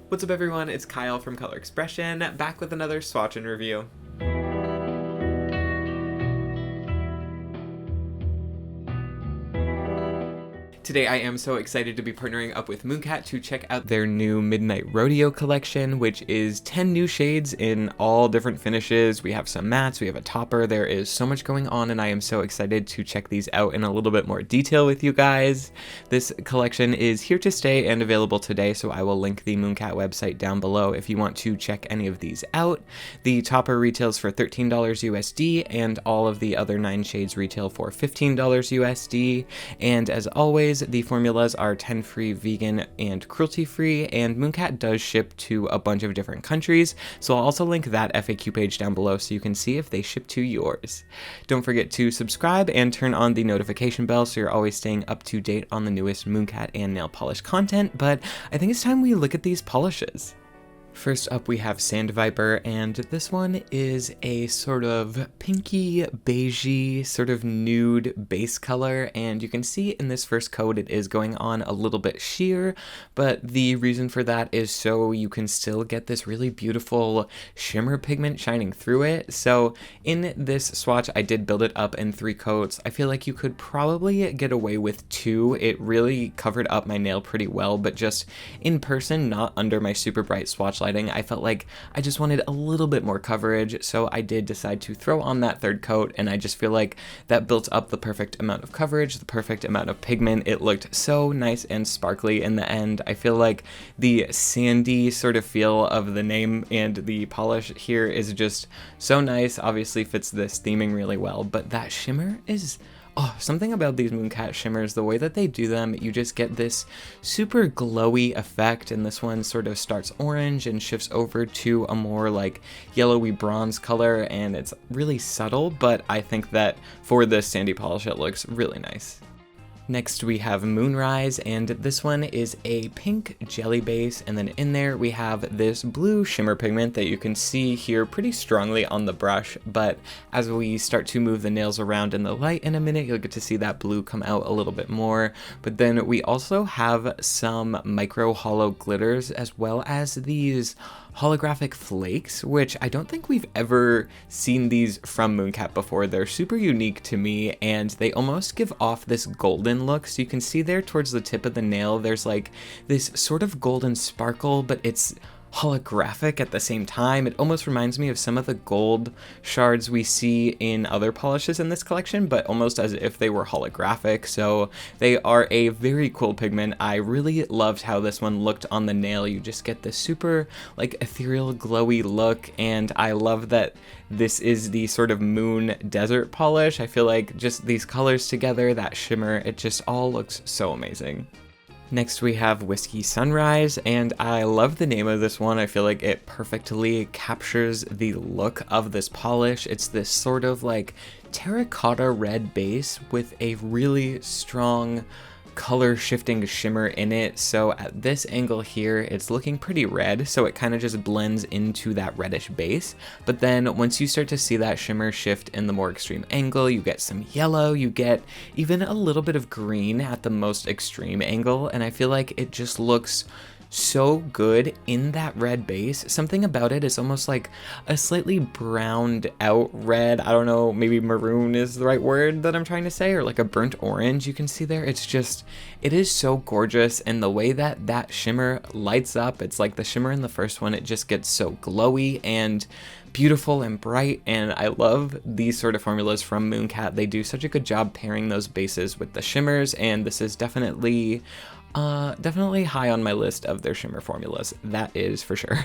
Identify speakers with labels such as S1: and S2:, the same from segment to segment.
S1: What's up everyone, it's Kyle from Color Expression, back with another swatch and review. Today I am so excited to be partnering up with MOONCAT to check out their new Midnight Rodeo Collection, which is 10 new shades in all different finishes. We have some mattes, we have a topper, there is so much going on and I am so excited to check these out in a little bit more detail with you guys. This collection is here to stay and available today, so I will link the MOONCAT website down below if you want to check any of these out. The topper retails for $13 USD and all of the other 9 shades retail for $15 USD, and as always, the formulas are 10-free, vegan, and cruelty-free, and MOONCAT does ship to a bunch of different countries, so I'll also link that FAQ page down below so you can see if they ship to yours. Don't forget to subscribe and turn on the notification bell so you're always staying up to date on the newest MOONCAT and nail polish content, but I think it's time we look at these polishes. First up we have Sand Viper, and this one is a sort of pinky, beigey, sort of nude base color, and you can see in this first coat it is going on a little bit sheer, but the reason for that is so you can still get this really beautiful shimmer pigment shining through it. So in this swatch I did build it up in 3 coats. I feel like you could probably get away with 2. It really covered up my nail pretty well, but just in person, not under my super bright swatch light, I felt like I just wanted a little bit more coverage, so I did decide to throw on that 3rd coat, and I just feel like that built up the perfect amount of coverage, the perfect amount of pigment. It looked so nice and sparkly in the end. I feel like the sandy sort of feel of the name and the polish here is just so nice. Obviously fits this theming really well, but that shimmer is... oh, something about these MOONCAT shimmers, the way that they do them, you just get this super glowy effect, and this one sort of starts orange and shifts over to a more like yellowy bronze color, and it's really subtle, but I think that for this sandy polish it looks really nice. Next we have Moonrise, and this one is a pink jelly base, and then in there we have this blue shimmer pigment that you can see here pretty strongly on the brush, but as we start to move the nails around in the light in a minute, you'll get to see that blue come out a little bit more. But then we also have some micro holo glitters, as well as these holographic flakes, which I don't think we've ever seen these from MOONCAT before. They're super unique to me, and they almost give off this golden look. So you can see there towards the tip of the nail, there's like this sort of golden sparkle, but it's holographic at the same time. It almost reminds me of some of the gold shards we see in other polishes in this collection, but almost as if they were holographic. So they are a very cool pigment. I really loved how this one looked on the nail. You just get this super like ethereal glowy look, and I love that this is the sort of moon desert polish. I feel like just these colors together, that shimmer, it just all looks so amazing. Next we have Whiskey Sunrise, and I love the name of this one. I feel like it perfectly captures the look of this polish. It's this sort of like terracotta red base with a really strong color shifting shimmer in it. So at this angle here it's looking pretty red, so it kind of just blends into that reddish base, but then once you start to see that shimmer shift in the more extreme angle, you get some yellow, you get even a little bit of green at the most extreme angle, and I feel like it just looks so good in that red base. Something about it is almost like a slightly browned out red. I don't know, maybe maroon is the right word that I'm trying to say, or like a burnt orange you can see there. It's just, it is so gorgeous, and the way that that shimmer lights up, it's like the shimmer in the first one, it just gets so glowy and beautiful and bright, and I love these sort of formulas from MOONCAT. They do such a good job pairing those bases with the shimmers, and this is definitely high on my list of their shimmer formulas, that is for sure.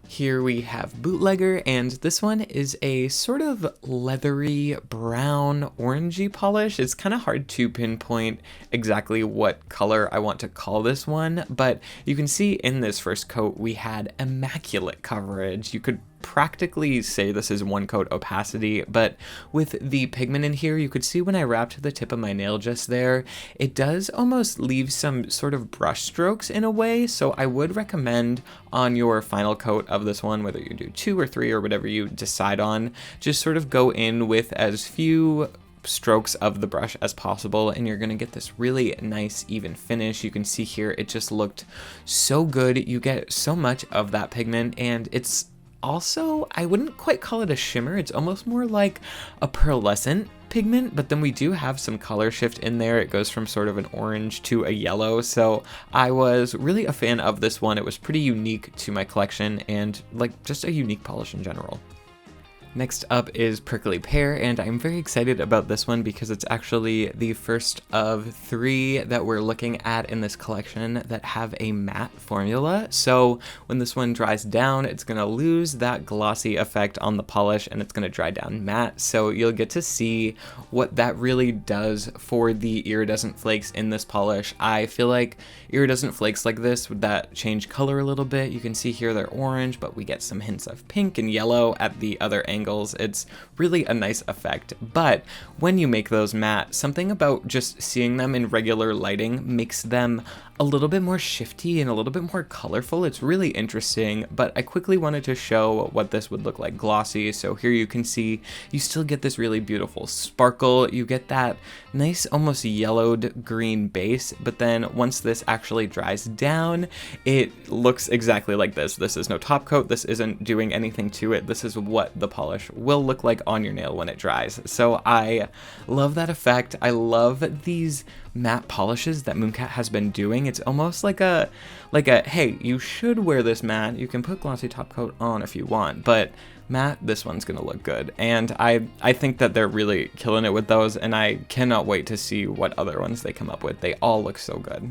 S1: Here we have Bootlegger, and this one is a sort of leathery brown orangey polish. It's kind of hard to pinpoint exactly what color I want to call this one, but you can see in this first coat we had immaculate coverage. You could practically say this is 1 coat opacity, but with the pigment in here, you could see when I wrapped the tip of my nail just there, it does almost leave some sort of brush strokes in a way, so I would recommend on your final coat of this one, whether you do 2 or 3 or whatever you decide on, just sort of go in with as few strokes of the brush as possible, and you're gonna get this really nice even finish. You can see here it just looked so good. You get so much of that pigment, and it's also, I wouldn't quite call it a shimmer, it's almost more like a pearlescent pigment, but then we do have some color shift in there. It goes from sort of an orange to a yellow, so I was really a fan of this one. It was pretty unique to my collection, and like just a unique polish in general. Next up is Prickly Pear, and I'm very excited about this one because it's actually the first of 3 that we're looking at in this collection that have a matte formula. So when this one dries down, it's going to lose that glossy effect on the polish and it's going to dry down matte. So you'll get to see what that really does for the iridescent flakes in this polish. I feel like iridescent flakes like this that change color a little bit. You can see here they're orange, but we get some hints of pink and yellow at the other angles. It's really a nice effect, but when you make those matte, something about just seeing them in regular lighting makes them a little bit more shifty and a little bit more colorful. It's really interesting, but I quickly wanted to show what this would look like glossy. So here you can see you still get this really beautiful sparkle. You get that nice almost yellowed green base, but then once this actually dries down, it looks exactly like this. This is no top coat. This isn't doing anything to it. This is what the polish will look like on your nail when it dries. So I love that effect. I love these matte polishes that MOONCAT has been doing. It's almost like a hey, you should wear this matte. You can put glossy top coat on if you want, but matte, this one's gonna look good. And I think that they're really killing it with those, and I cannot wait to see what other ones they come up with. They all look so good.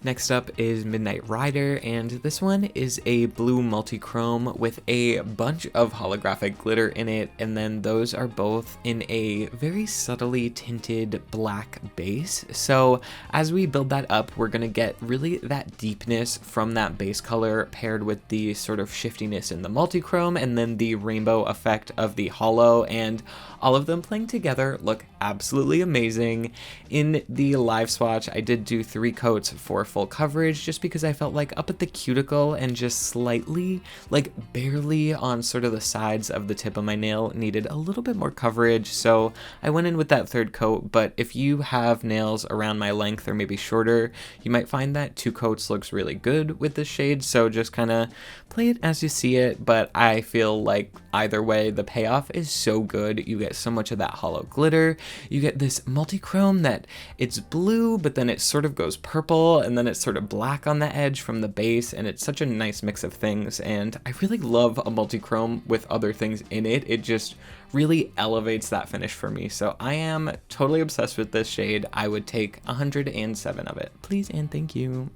S1: Next up is Midnight Rider, and this one is a blue multi-chrome with a bunch of holographic glitter in it, and then those are both in a very subtly tinted black base. So as we build that up, we're gonna get really that deepness from that base color paired with the sort of shiftiness in the multi-chrome and then the rainbow effect of the holo, and all of them playing together look absolutely amazing. In the live swatch, I did do 3 coats for full coverage just because I felt like up at the cuticle and just slightly, like barely on sort of the sides of the tip of my nail needed a little bit more coverage, so I went in with that 3rd coat. But if you have nails around my length or maybe shorter, you might find that 2 coats looks really good with this shade, so just kind of play it as you see it. But I feel like either way, the payoff is so good. You get so much of that holo glitter, you get this multi-chrome that it's blue, but then it sort of goes purple, and then it's sort of black on the edge from the base, and it's such a nice mix of things. And I really love a multi-chrome with other things in it. It just really elevates that finish for me. So I am totally obsessed with this shade. I would take 107 of it. Please and thank you.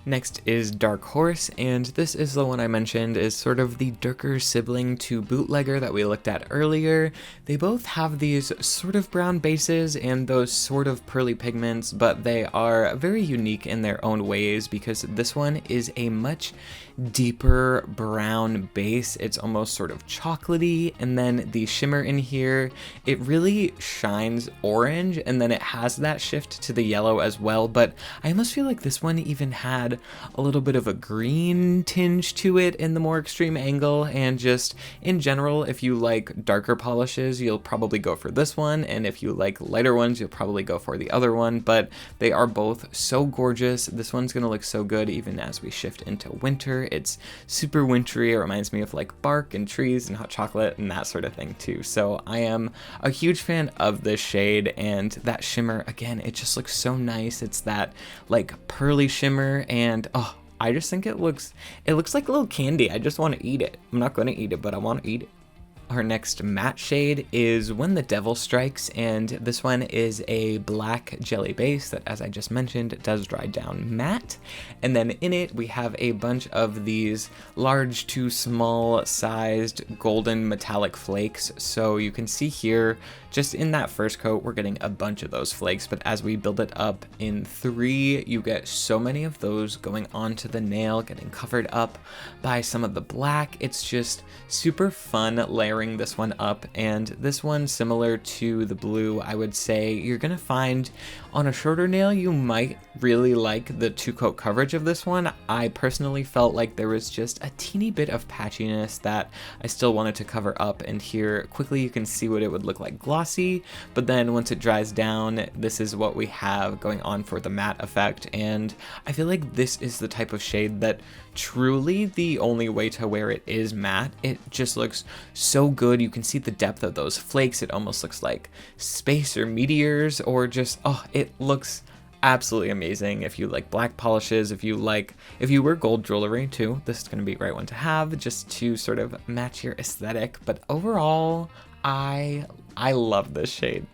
S1: Next is Dark Horse, and this is the one I mentioned is sort of the darker sibling to Bootlegger that we looked at earlier. They both have these sort of brown bases and those sort of pearly pigments, but they are very unique in their own ways because this one is a much deeper brown base. It's almost sort of chocolatey, and then the shimmer in here, it really shines orange, and then it has that shift to the yellow as well. But I almost feel like this one even had a little bit of a green tinge to it in the more extreme angle. And just in general, if you like darker polishes, you'll probably go for this one, and if you like lighter ones, you'll probably go for the other one. But they are both so gorgeous. This one's gonna look so good even as we shift into winter. It's super wintry. It reminds me of like bark and trees and hot chocolate and that sort of thing too. So I am a huge fan of this shade, and that shimmer, again, it just looks so nice. It's that like pearly shimmer, and oh, I just think it looks like a little candy. I just want to eat it. I'm not going to eat it, but I want to eat it. Our next matte shade is When the Devil Strikes, and this one is a black jelly base that, as I just mentioned, does dry down matte. And then in it, we have a bunch of these large to small sized golden metallic flakes. So you can see here, just in that first coat, we're getting a bunch of those flakes, but as we build it up in 3, you get so many of those going onto the nail, getting covered up by some of the black. It's just super fun layering this one up, and this one, similar to the blue, I would say you're gonna find On a shorter nail, you might really like the 2-coat coverage of this one. I personally felt like there was just a teeny bit of patchiness that I still wanted to cover up, and here quickly you can see what it would look like glossy, but then once it dries down, this is what we have going on for the matte effect, and I feel like this is the type of shade that truly the only way to wear it is matte. It just looks so good. You can see the depth of those flakes. It almost looks like space or meteors, or just, oh, it looks absolutely amazing. If you like black polishes, if you wear gold jewelry too, this is going to be a great one to have just to sort of match your aesthetic. But overall, I love this shade.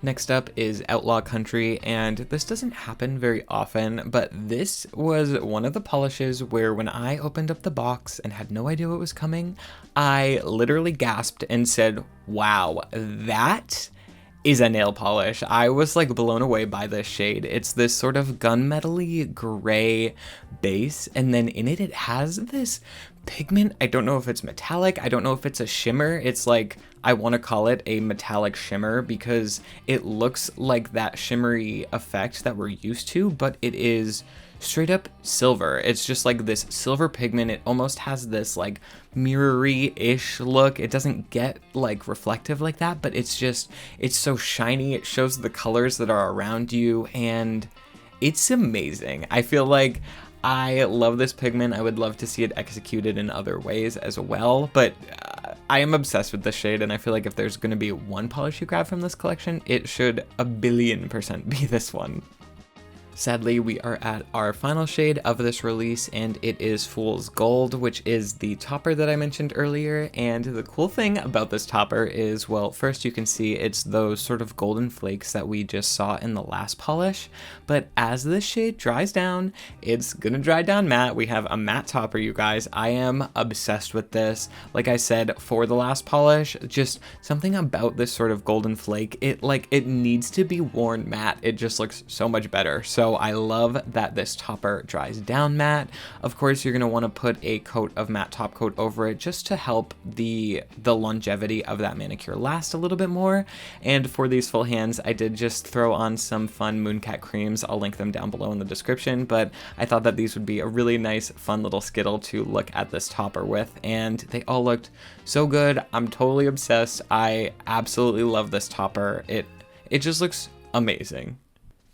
S1: Next up is Outlaw Country, and this doesn't happen very often, but this was one of the polishes where when I opened up the box and had no idea what was coming, I literally gasped and said, wow, that is a nail polish. I was like blown away by this shade. It's this sort of gunmetal-y gray base, and then in it, it has this pigment. I don't know if it's metallic. I don't know if it's a shimmer. It's like, I want to call it a metallic shimmer because it looks like that shimmery effect that we're used to, but it is straight up silver. It's just like this silver pigment. It almost has this like mirrory-ish look. It doesn't get like reflective like that, but it's so shiny. It shows the colors that are around you, and it's amazing. I feel like I love this pigment. I would love to see it executed in other ways as well, but I am obsessed with this shade, and I feel like if there's going to be one polish you grab from this collection, it should 1,000,000,000% be this one. Sadly, we are at our final shade of this release, and it is Fool's Gold, which is the topper that I mentioned earlier. And the cool thing about this topper is, well, first you can see it's those sort of golden flakes that we just saw in the last polish, but as this shade dries down, it's gonna dry down matte. We have a matte topper, you guys. I am obsessed with this. Like I said, for the last polish, just something about this sort of golden flake, it needs to be worn matte. It just looks so much better. So I love that this topper dries down matte. Of course, you're going to want to put a coat of matte top coat over it just to help the longevity of that manicure last a little bit more. And for these full hands, I did just throw on some fun MOONCAT creams. I'll link them down below in the description, but I thought that these would be a really nice, fun little skittle to look at this topper with, and they all looked so good. I'm totally obsessed. I absolutely love this topper. It just looks amazing.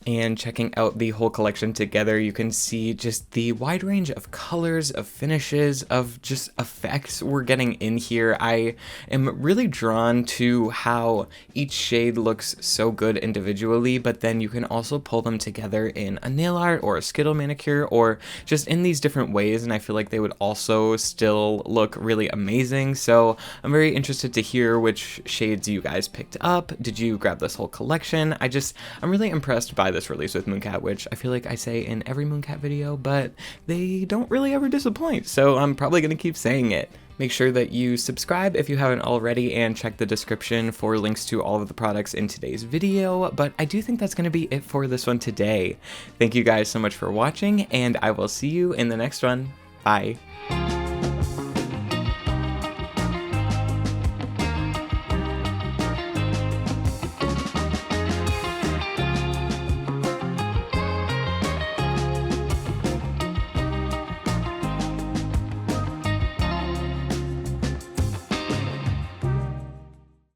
S1: And checking out the whole collection together, you can see just the wide range of colors, of finishes, of just effects we're getting in here. I am really drawn to how each shade looks so good individually, but then you can also pull them together in a nail art or a Skittle manicure or just in these different ways, and I feel like they would also still look really amazing. So I'm very interested to hear which shades you guys picked up. Did you grab this whole collection? I'm really impressed by this release with MOONCAT, which I feel like I say in every MOONCAT video, but they don't really ever disappoint, so I'm probably going to keep saying it. Make sure that you subscribe if you haven't already, and check the description for links to all of the products in today's video, but I do think that's going to be it for this one today. Thank you guys so much for watching, and I will see you in the next one. Bye.